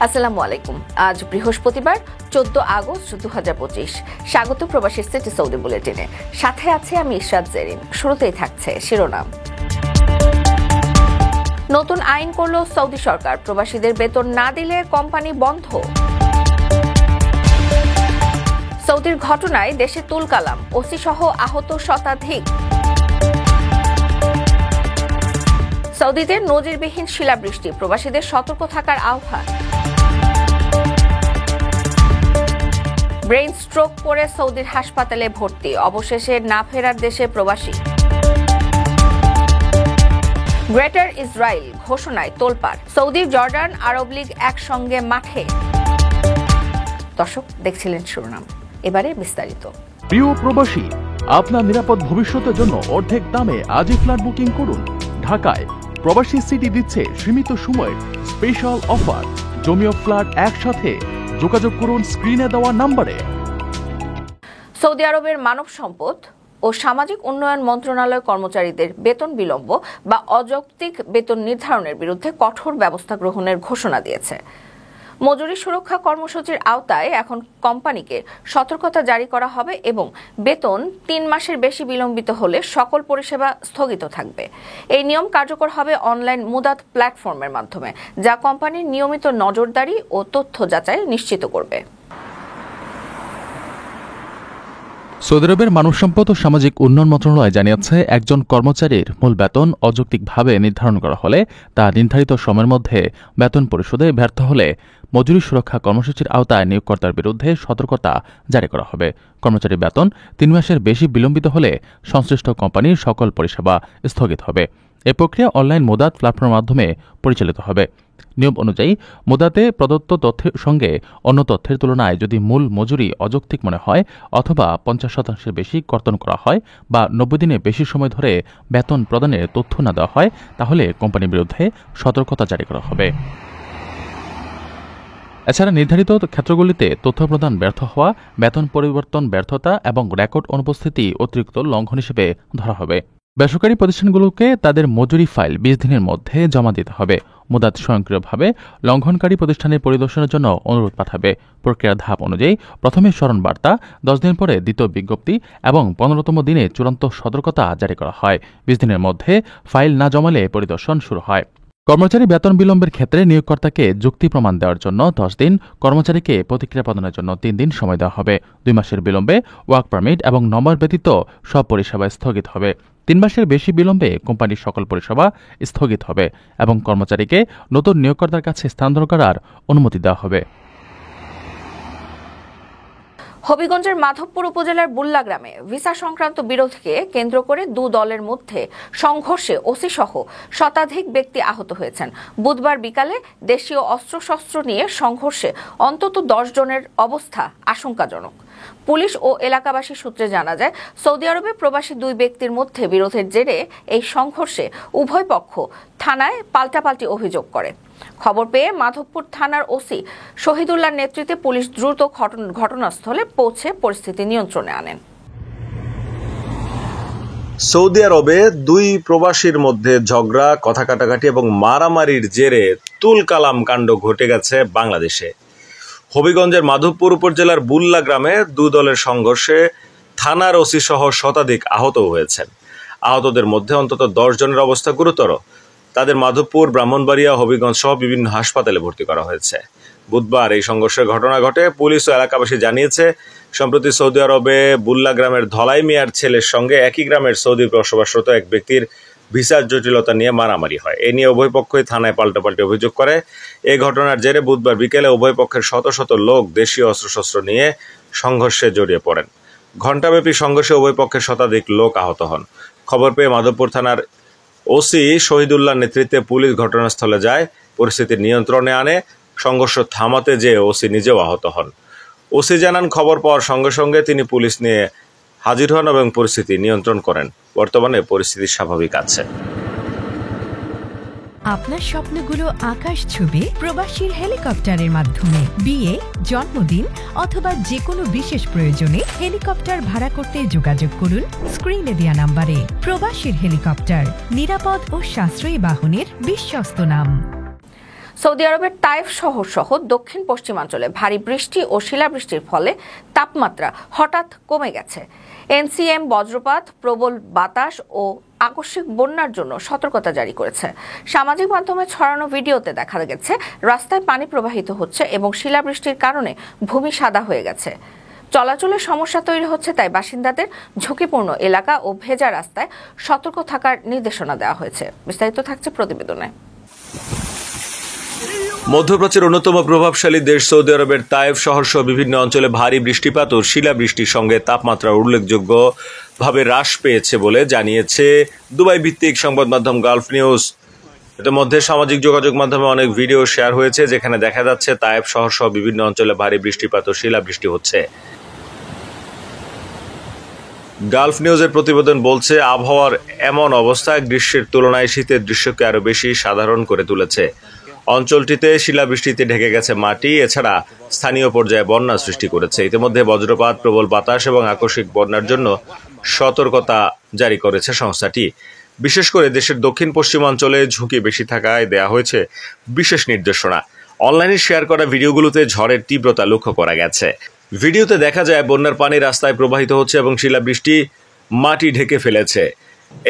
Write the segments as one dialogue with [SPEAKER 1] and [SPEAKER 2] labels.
[SPEAKER 1] আসসালামু আলাইকুম। আজ বৃহস্পতিবার 14 আগস্ট 2025। স্বাগত প্রবাসী সিটি সৌদি বুলেটিনে। সাথে আছে আমি ইশরাত জেরিন। শুরুতেই থাকছে শিরোনাম। নতুন আইন করল সৌদি সরকার, প্রবাসীদের বেতন না দিলে কোম্পানি বন্ধ। সৌদির ঘটনায় দেশে তুলকালাম, ওসি সহ আহত শতাধিক। সৌদিতে নজিরবিহীন শিলাবৃষ্টি, প্রবাসীদের সতর্ক থাকার আহ্বান। ব্রেইন স্ট্রোক করে সৌদির হাসপাতালে ভর্তি, অবশেষে না ফেরার দেশে প্রবাসী। গ্রেটার ইসরায়েল ঘোষণায় তোলপাড়, সৌদি জর্ডান আরব লীগ একসঙ্গে মাঠে। দর্শক দেখছিলেন শিরোনাম, এবারে বিস্তারিত।
[SPEAKER 2] প্রিয় প্রবাসী, আপনার নিরাপদ ভবিষ্যতের জন্য অর্ধেক দামে আজই ফ্ল্যাট বুকিং করুন। ঢাকায় প্রবাসী সিটি দিচ্ছে সীমিত সময়ের স্পেশাল অফার। জমিও ফ্ল্যাট একসাথে। যোগাযোগ করুন স্ক্রিনে দেওয়া নম্বরে।
[SPEAKER 1] সৌদি আরবের মানব সম্পদ ও সামাজিক উন্নয়ন মন্ত্রণালয় কর্মচারীদের বেতন বিলম্ব বা অযৌক্তিক বেতন নির্ধারণের বিরুদ্ধে কঠোর ব্যবস্থা গ্রহণের ঘোষণা দিয়েছে। মজুরি সুরক্ষা কর্মসূচির আওতায় এখন কোম্পানিকে সতর্কতা জারি করা হবে এবং বেতন 3 মাসের বেশি বিলম্বিত হলে সকল পরিষেবা স্থগিত থাকবে। এই নিয়ম কার্যকর হবে অনলাইন মুদাত প্ল্যাটফর্মের মাধ্যমে, যা কোম্পানির নিয়মিত নজরদারি ও তথ্য যাচাই নিশ্চিত করবে।
[SPEAKER 2] সৌদি আরবের মানব সম্পদ ও সামাজিক উন্নয়ন মন্ত্রণালয় জানিয়েছে, একজন কর্মচারীর মূল বেতন অযৌক্তিকভাবে নির্ধারণ করা হলে তা নির্ধারিত সময়ের মধ্যে বেতন পরিশোধে ব্যর্থ হলে মজুরি সুরক্ষা কর্মসূচির আওতায় নিয়োগকর্তার বিরুদ্ধে সতর্কতা জারি করা হবে। কর্মচারী বেতন 3 মাসের বেশি বিলম্বিত হলে সংশ্লিষ্ট কোম্পানির সকল পরিষেবা স্থগিত হবে। এ প্রক্রিয়া অনলাইন মোদাত প্ল্যাটফর্মের মাধ্যমে পরিচালিত হবে। নিয়ম অনুযায়ী মোদাতে প্রদত্ত তথ্যের সঙ্গে অন্য তথ্যের তুলনায় যদি মূল মজুরি অযৌক্তিক মনে হয় অথবা 50% বেশি কর্তন করা হয় বা 90 দিনে বেশি সময় ধরে বেতন প্রদানের তথ্য না দেওয়া হয়, তাহলে কোম্পানির বিরুদ্ধে সতর্কতা জারি করা হবে। এছাড়া নির্ধারিত ক্ষেত্রগুলিতে তথ্য প্রদান ব্যর্থ হওয়া, বেতন পরিবর্তন ব্যর্থতা এবং রেকর্ড অনুপস্থিতি অতিরিক্ত লঙ্ঘন হিসেবে ধরা হবে। বেসরকারি প্রতিষ্ঠানগুলোকে তাদের মজুরি ফাইল 20 দিনের মধ্যে জমা দিতে হবে। মুদাত স্বয়ংক্রিয়ভাবে লঙ্ঘনকারী প্রতিষ্ঠানের পরিদর্শনের জন্য অনুরোধ পাঠাবে। প্রক্রিয়ার ধাপ অনুযায়ী প্রথমে স্মরণ বার্তা, 10 দিন পরে দ্বিতীয় বিজ্ঞপ্তি এবং 15তম দিনে চূড়ান্ত সতর্কতা জারি করা হয়। 20 দিনের মধ্যে ফাইল না জমালে পরিদর্শন শুরু হয়। কর্মচারী বেতন বিলম্বের ক্ষেত্রে নিয়োগকর্তাকে যুক্তি প্রমাণ দেওয়ার জন্য 10 দিন, কর্মচারীকে প্রতিক্রিয়া প্রদানের জন্য 3 দিন সময় দেওয়া হবে। 2 মাসের বিলম্বে ওয়ার্ক পারমিট এবং নম্বর ব্যতীত সব পরিষেবা স্থগিত হবে। 3 মাসের বেশি বিলম্বে কোম্পানির সকল পরিষেবা স্থগিত হবে এবং কর্মচারীকে নতুন নিয়োগকর্তার কাছে স্থানান্তর করার অনুমতি দেওয়া হবে।
[SPEAKER 1] হবিগঞ্জের মাধবপুর উপজেলার বুল্লা গ্রামে ভিসা সংক্রান্ত বিরোধকে কেন্দ্র করে 2 দলের মধ্যে সংঘর্ষে ওসি সহ শতাধিক ব্যক্তি আহত হয়েছেন। বুধবার বিকালে দেশীয় অস্ত্রশস্ত্র নিয়ে সংঘর্ষে অন্তত 10 জনের অবস্থা আশঙ্কাজনক। পুলিশ ও এলাকাবাসী সূত্রে জানা যায়, সৌদি আরবে প্রবাসী 2 ব্যক্তির মধ্যে বিরোধের জেরে এই সংঘর্ষে উভয় পক্ষ থানায় পাল্টাপাল্টি অভিযোগ করে। খবর পেয়ে মাধবপুর থানার ওসি শহীদুল্লাহর নেতৃত্বে পুলিশ দ্রুত ঘটনাস্থলে পৌঁছে পরিস্থিতি নিয়ন্ত্রণে আনেন।
[SPEAKER 3] সৌদি আরবে 2 প্রবাসীর মধ্যে ঝগড়া, কথা কাটাকাটি এবং মারামারির জেরে তুলকালাম কাণ্ড ঘটে গেছে বাংলাদেশে। হবিগঞ্জের মাধবপুর উপজেলার বুল্লা গ্রামে 2 দলের সংঘর্ষে থানার ওসি সহ শতাধিক আহত হয়েছেন। আহতদের মধ্যে অন্তত 10 জনের অবস্থা গুরুতর। তাদের মাধবপুর, ব্রাহ্মণবাড়িয়া, হবিগঞ্জ সহ বিভিন্ন হাসপাতালে ভর্তি করা হয়েছে। বুধবার এই সংঘর্ষের ঘটনা ঘটে। পুলিশ ও এলাকাবাসী জানিয়েছে, সম্প্রতি সৌদি আরবে বুল্লা গ্রামের ধলাই মিয়ার ছেলের সঙ্গে একই গ্রামের সৌদি বসবাসরত এক ব্যক্তির ভিসার জটিলতা নিয়ে মারামারি হয়। এ নিয়ে উভয় পক্ষই থানায় পাল্টাপাল্টি অভিযোগ করে। এই ঘটনার জেরে বুধবার বিকেলে উভয় পক্ষের শত শত লোক দেশীয় অস্ত্রশস্ত্র নিয়ে সংঘর্ষে জড়িয়ে পড়েন। ঘণ্টাব্যাপী সংঘর্ষে উভয় পক্ষের শতাধিক লোক আহত হন। খবর পেয়ে মাধবপুর থানার ওসি শহীদুল্লাহর নেতৃত্বে পুলিশ ঘটনাস্থলে যায়, পরিস্থিতি নিয়ন্ত্রণে আনে। সংঘর্ষ থামাতে যেয়ে ওসি নিজেও আহত হন। ওসি জানান, খবর পাওয়ার সঙ্গে সঙ্গে তিনি পুলিশ নিয়ে হাজির হন এবং পরিস্থিতি নিয়ন্ত্রণ করেন। বর্তমানে পরিস্থিতি স্বাভাবিক আছে।
[SPEAKER 4] আপনার স্বপ্নগুলো আকাশ ছবি প্রবাসীর হেলিকপ্টারের মাধ্যমে বিয়ে, জন্মদিন অথবা যে কোনো বিশেষ প্রয়োজনে হেলিকপ্টার ভাড়া করতে যোগাযোগ করুন স্ক্রিনে দেয়া নম্বরে। প্রবাসীর হেলিকপ্টার, নিরাপদ ও সাশ্রয়ী বাহনের বিশ্বস্ত নাম।
[SPEAKER 1] সৌদি আরবের তাইফ শহর সহ দক্ষিণ পশ্চিমাঞ্চলে ভারী বৃষ্টি ও শিলাবৃষ্টির ফলে তাপমাত্রা হঠাৎ কমে গেছে। এনসিএম বজ্রপাত, প্রবল বাতাস ও আকস্মিক বন্যার জন্য সতর্কতা জারি করেছে। সামাজিক মাধ্যমে ছড়ানো ভিডিওতে দেখা গেছে রাস্তায় পানি প্রবাহিত হচ্ছে এবং শিলাবৃষ্টির কারণে ভূমি সাদা হয়ে গেছে। চলাচলের সমস্যা তৈরি হচ্ছে, তাই বাসিন্দাদের ঝুঁকিপূর্ণ এলাকা ও ভেজা রাস্তায় সতর্ক থাকার নির্দেশনা দেওয়া হয়েছে। বিস্তারিত থাকছে প্রতিবেদনে।
[SPEAKER 3] মধ্যপ্রাচ্যের অন্যতম প্রভাবশালী দেশ সৌদি আরবের তায়েফ শহর সহ বিভিন্ন অঞ্চলে ভারী বৃষ্টিপাত ও শিলাবৃষ্টির সঙ্গে তাপমাত্রা উল্লেখযোগ্যভাবে হ্রাস পেয়েছে বলে জানিয়েছে দুবাই ভিত্তিক সংবাদ মাধ্যম গালফ নিউজ। ইতিমধ্যে সামাজিক যোগাযোগ মাধ্যমে অনেক ভিডিও শেয়ার হয়েছে যেখানে দেখা যাচ্ছে তায়েফ শহর সহ বিভিন্ন অঞ্চলে ভারী বৃষ্টিপাত ও শিলাবৃষ্টি হচ্ছে। গালফ নিউজের প্রতিবেদন বলছে, আবহাওয়ার এমন অবস্থা গ্রীষ্মের তুলনায় শীতের দৃশ্যকে আরো বেশি সাধারণ করে তুলেছে। অঞ্চলটিতে শিলাবৃষ্টিতে ঢেকে গেছে মাটি, এছাড়া স্থানীয় পর্যায়ে বন্যা সৃষ্টি করেছে। ইতিমধ্যে বজ্রপাত, প্রবল বাতাস এবং আকস্মিক বন্যার জন্য সতর্কতা জারি করেছে সংস্থাটি। বিশেষ করে দেশের দক্ষিণ পশ্চিমাঞ্চলে ঝুঁকি বেশি থাকায় দেয়া হয়েছে বিশেষ নির্দেশনা। অনলাইনে শেয়ার করা ভিডিওগুলোতে ঝড়ের তীব্রতা লক্ষ্য করা গেছে। ভিডিওতে দেখা যায় বন্যার পানি রাস্তায় প্রবাহিত হচ্ছে এবং শিলাবৃষ্টি মাটি ঢেকে ফেলেছে।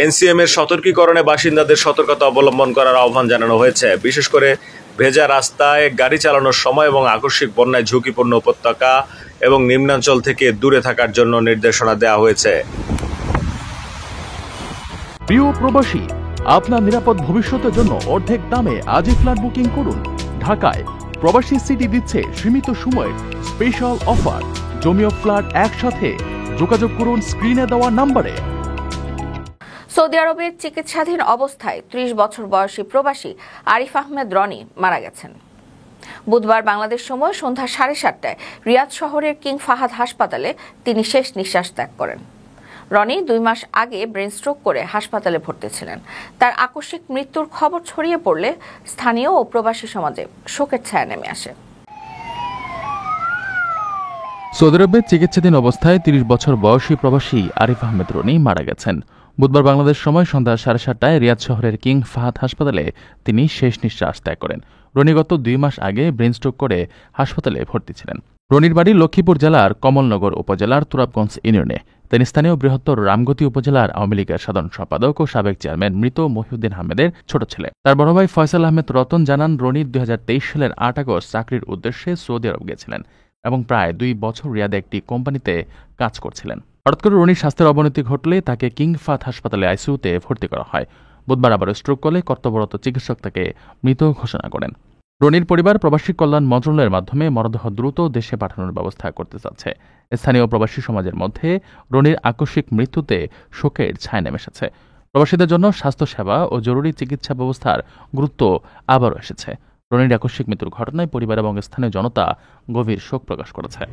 [SPEAKER 3] এনসিএম এর সতর্কীকরণে বাসিন্দাদের সতর্কতা অবলম্বন করার আহ্বান জানানো হয়েছে। বিশেষ করে ভেজা রাস্তায় গাড়ি চালানোর সময় এবং আকস্মিক বন্যায় ঝুঁকিপূর্ণ উপত্যকা এবং নিম্নাঞ্চল থেকে দূরে থাকার জন্য নির্দেশনা দেওয়া হয়েছে।
[SPEAKER 2] প্রিয় প্রবাসী, আপনার নিরাপদ ভবিষ্যতের জন্য অর্ধেক দামে আজই ফ্ল্যাট বুকিং করুন। ঢাকায় প্রবাসী সিটি দিচ্ছে সীমিত সময়ের স্পেশাল অফার। জমি ও ফ্ল্যাট একসাথে। যোগাযোগ করুন স্ক্রিনে দেওয়া নম্বরে।
[SPEAKER 1] সৌদি আরবের চিকিৎসাধীন অবস্থায় ৩০ বছর বয়সী প্রবাসী আরিফ আহমেদ রনি মারা গেছেন। বুধবার বাংলাদেশ সময় সন্ধ্যা 7:30টায় রিয়াদ শহরের কিং ফাহাদ হাসপাতালে তিনি শেষ নিঃশ্বাস ত্যাগ করেন। রনি 2 মাস আগে ব্রেন স্ট্রোক করে হাসপাতালে ভর্তি ছিলেন। তার আকস্মিক মৃত্যুর খবর ছড়িয়ে পড়লে স্থানীয় ও প্রবাসী সমাজে শোকের ছায়া নেমে আসে।
[SPEAKER 2] সৌদি আরবে চিকিৎসাধীন অবস্থায় 30 বছর বয়সী প্রবাসী আরিফ আহমেদ রনি মারা গেছেন। বুধবার বাংলাদেশ সময় সন্ধ্যা 7:30টায় রিয়াদ শহরের কিং ফাহাদ হাসপাতালে তিনি শেষ নিঃশ্বাস ত্যাগ করেন। রনি গত 2 মাস আগে ব্রেন স্ট্রোক করে হাসপাতালে ভর্তি ছিলেন। রনির বাড়ি লক্ষ্মীপুর জেলার কমলনগর উপজেলার তুরাবগঞ্জ ইউনিয়নে। তিনি স্থানীয় বৃহত্তর রামগতি উপজেলার আওয়ামী লীগের সাধারণ সম্পাদক ও সাবেক চেয়ারম্যান মৃত মহিউদ্দিন আহমেদের ছোট ছেলে। তার বড় ভাই ফয়সাল আহমেদ রতন জানান, রনি 2023 সালের 8 আগস্ট চাকরির উদ্দেশ্যে সৌদি আরব গিয়েছিলেন এবং প্রায় 2 বছর রিয়াদে একটি কোম্পানিতে কাজ করছিলেন। হঠাৎ করে রনির স্বাস্থ্যের অবনতি ঘটলে তাকে কিং ফাহাদ হাসপাতালে আইসিইউতে ভর্তি করা হয়। বুধবার আবার স্ট্রোক করলে কর্তব্যরত চিকিৎসক তাকে মৃত ঘোষণা করেন। রনির পরিবার প্রবাসী কল্যাণ মন্ত্রণালয়ের মাধ্যমে মরদেহ দ্রুত দেশে পাঠানোর ব্যবস্থা করতে চাচ্ছে। স্থানীয় প্রবাসী সমাজের মধ্যে রনির আকস্মিক মৃত্যুতে শোকের ছায়া নেমে এসেছে। প্রবাসীদের জন্য স্বাস্থ্যসেবা ও জরুরি চিকিৎসা ব্যবস্থার গুরুত্ব আবারও এসেছে। রনির আকস্মিক মৃত্যুর ঘটনায় পরিবার এবং স্থানীয় জনতা গভীর শোক প্রকাশ করেছে।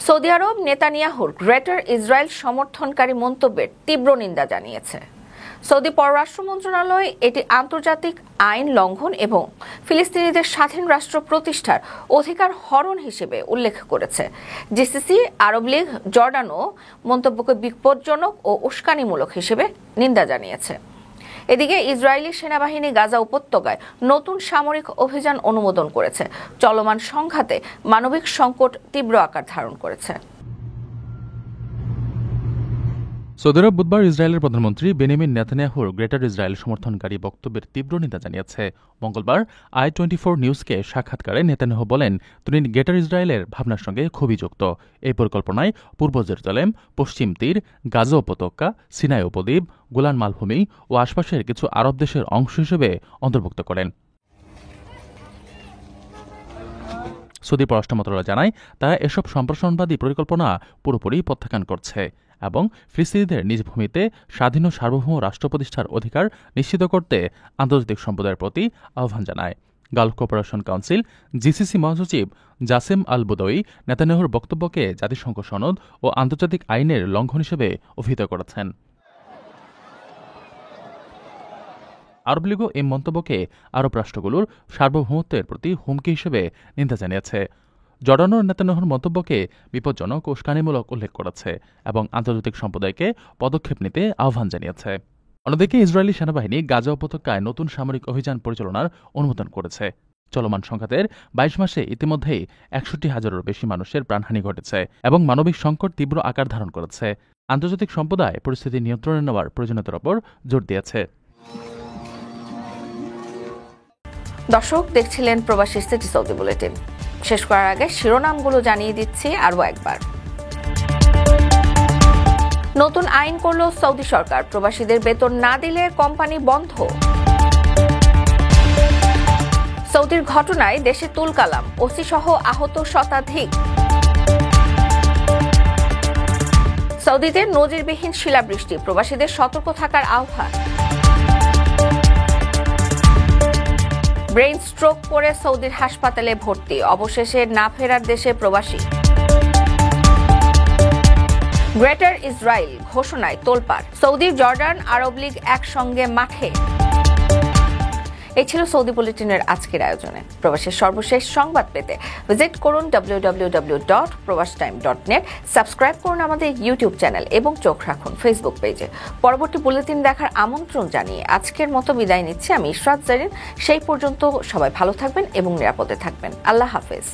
[SPEAKER 1] সৌদি আরব নেতানিয়াহুর গ্রেটার ইসরায়েল সমর্থনকারী মন্তব্যের তীব্র নিন্দা জানিয়েছে। সৌদি পররাষ্ট্র মন্ত্রণালয় এটি আন্তর্জাতিক আইন লঙ্ঘন এবং ফিলিস্তিনিদের স্বাধীন রাষ্ট্র প্রতিষ্ঠার অধিকার হরণ হিসেবে উল্লেখ করেছে। জিসিসি, আরব লীগ, জর্ডানও মন্তব্যকে বিপজ্জনক ও উস্কানিমূলক হিসেবে নিন্দা জানিয়েছে। এদিকে ইসরায়েলি সেনাবাহিনী গাজা উপত্যকায় নতুন সামরিক অভিযান অনুমোদন করেছে। চলমান সংঘাতে মানবিক সংকট তীব্র আকার ধারণ করেছে।
[SPEAKER 2] সৌদি আরব বুধবার ইসরায়েলের প্রধানমন্ত্রী বেনিয়ামিন নেতানিয়াহুর গ্রেটার ইসরায়েল সমর্থনকারী বক্তব্যের তীব্র নিন্দা জানিয়েছে। মঙ্গলবার i24 নিউজকে সাক্ষাৎকারে নেতানিয়াহু বলেন, তিনি গ্রেটার ইসরায়েলের ভাবনার সঙ্গে খুবই যুক্ত। এই পরিকল্পনায় পূর্ব জেরুজালেম, পশ্চিম তীর, গাজা উপত্যকা, সিনাই উপদ্বীপ, গোলান মালভূমি ও আশপাশের কিছু আরব দেশের অংশ হিসেবে অন্তর্ভুক্ত করেন। সৌদি পররাষ্ট্র মন্ত্রণালয় জানায়, তারা এসব সম্প্রসারণবাদী পরিকল্পনা পুরোপুরি প্রত্যাখ্যান করছে এবং ফিলিস্তিনিদের নিজ ভূমিতে স্বাধীন ও সার্বভৌম রাষ্ট্র প্রতিষ্ঠার অধিকার নিশ্চিত করতে আন্তর্জাতিক সম্প্রদায়ের প্রতি আহ্বান জানায়। গালফ কোঅপারেশন কাউন্সিল জিসিসি মহাসচিব জাসেম আল বুদাউই নেতানিয়াহুর বক্তব্যকে জাতিসংঘ সনদ ও আন্তর্জাতিক আইনের লঙ্ঘন হিসেবে অভিহিত করেছেন। আরব লীগও এই মন্তব্যকে আরব রাষ্ট্রগুলোর সার্বভৌমত্বের প্রতি হুমকি হিসেবে নিন্দা জানিয়েছে। জর্ডানও নেতানিয়াহুর মন্তব্যকে বিপজ্জনক ও উস্কানিমূলক উল্লেখ করেছে এবং আন্তর্জাতিক সম্প্রদায়কে পদক্ষেপ নিতে আহ্বান জানিয়েছে। অন্যদিকে ইসরায়েলি সেনাবাহিনী গাজা উপত্যকায় নতুন সামরিক অভিযান পরিচালনার অনুমোদন করেছে। চলমান সংঘাতের ২২ মাসে ইতিমধ্যেই ৬১,০০০-এরও বেশি মানুষের প্রাণহানি ঘটেছে এবং মানবিক সংকট তীব্র আকার ধারণ করেছে। আন্তর্জাতিক সম্প্রদায় পরিস্থিতি নিয়ন্ত্রণে নেওয়ার প্রয়োজনীয়তার উপর জোর দিয়েছে।
[SPEAKER 1] দর্শক দেখছিলেন প্রবাসী সিটি সৌদি বুলেটিন। শেষ করার আগে শিরোনামগুলো জানিয়ে দিচ্ছি আরও একবার। নতুন আইন করল সৌদি সরকার, প্রবাসীদের বেতন না দিলে কোম্পানি বন্ধ। সৌদির ঘটনায় দেশে তুলকালাম, ওসি সহ আহত শতাধিক। সৌদিতে নজিরবিহীন শিলাবৃষ্টি, প্রবাসীদের সতর্ক থাকার আহ্বান। ব্রেইন স্ট্রোক করে সৌদির হাসপাতালে ভর্তি, অবশেষে না ফেরার দেশে প্রবাসী। গ্রেটার ইসরায়েল ঘোষণায় তোলপাড়, সৌদি, জর্ডান, আরব লীগ একসঙ্গে মাঠে। এই ছিল সৌদি বুলেটিনের আজকের আয়োজনে। প্রবাসের সর্বশেষ সংবাদ পেতে ভিজিট করুন www.probastime.net, সাবস্ক্রাইব করুন আমাদের ইউটিউব চ্যানেল এবং চোখ রাখুন ফেসবুক পেজে। পরবর্তী বুলেটিন দেখার আমন্ত্রণ জানিয়ে আজকের মতো বিদায় নিচ্ছি আমি ইশরাত জারিন। সেই পর্যন্ত সবাই ভালো থাকবেন এবং নিরাপদে থাকবেন। আল্লাহ হাফেজ।